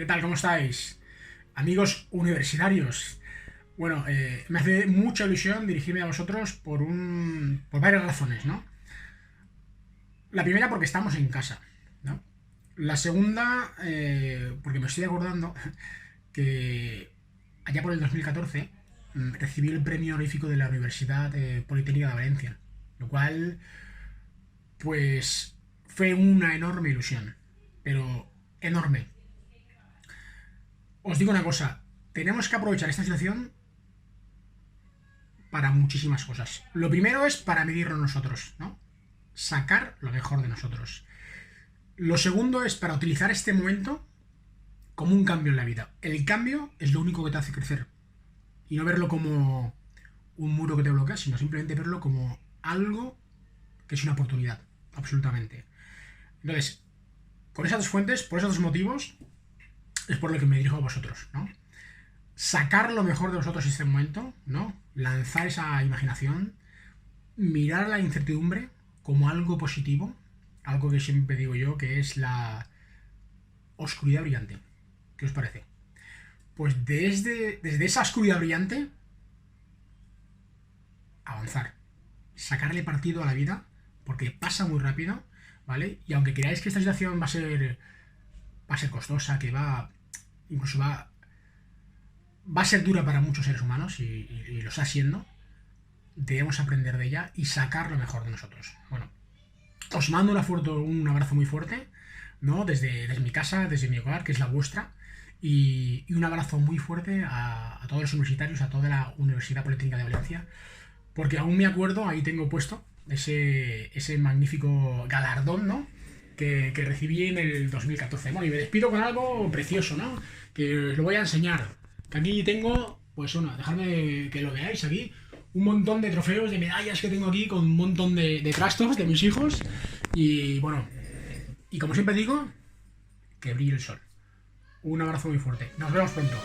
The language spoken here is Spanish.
¿Qué tal? ¿Cómo estáis? Amigos universitarios. Bueno, me hace mucha ilusión dirigirme a vosotros por varias razones, ¿no? La primera porque estamos en casa, ¿no? La segunda, porque me estoy acordando que allá por el 2014 recibí el premio honorífico de la Universidad Politécnica de Valencia, lo cual, pues, fue una enorme ilusión, pero enorme. Os digo una cosa, tenemos que aprovechar esta situación para muchísimas cosas. Lo primero es para medirlo nosotros, ¿no? Sacar lo mejor de nosotros. Lo segundo es para utilizar este momento como un cambio en la vida. El cambio es lo único que te hace crecer. Y no verlo como un muro que te bloquea, sino simplemente verlo como algo que es una oportunidad. Absolutamente. Entonces, con esas dos fuentes, por esos dos motivos, es por lo que me dirijo a vosotros, ¿no? Sacar lo mejor de vosotros en este momento, ¿no? Lanzar esa imaginación, mirar la incertidumbre como algo positivo, algo que siempre digo yo que es la oscuridad brillante. ¿Qué os parece? Pues desde esa oscuridad brillante, avanzar, sacarle partido a la vida, porque pasa muy rápido, ¿vale? Y aunque creáis que esta situación va a ser costosa, que incluso va a ser dura para muchos seres humanos y lo está siendo, debemos aprender de ella y sacar lo mejor de nosotros. Bueno, os mando un abrazo muy fuerte, ¿no? Desde mi casa, desde mi hogar, que es la vuestra, y un abrazo muy fuerte a todos los universitarios, a toda la Universidad Politécnica de Valencia, porque aún me acuerdo, ahí tengo puesto ese magnífico galardón, ¿no? Que recibí en el 2014. Bueno, y me despido con algo precioso, ¿no? Que os lo voy a enseñar. Que aquí tengo, pues bueno, dejadme que lo veáis aquí. Un montón de trofeos, de medallas que tengo aquí, con un montón de trastos de mis hijos. Y bueno, y como siempre digo, que brille el sol. Un abrazo muy fuerte. Nos vemos pronto.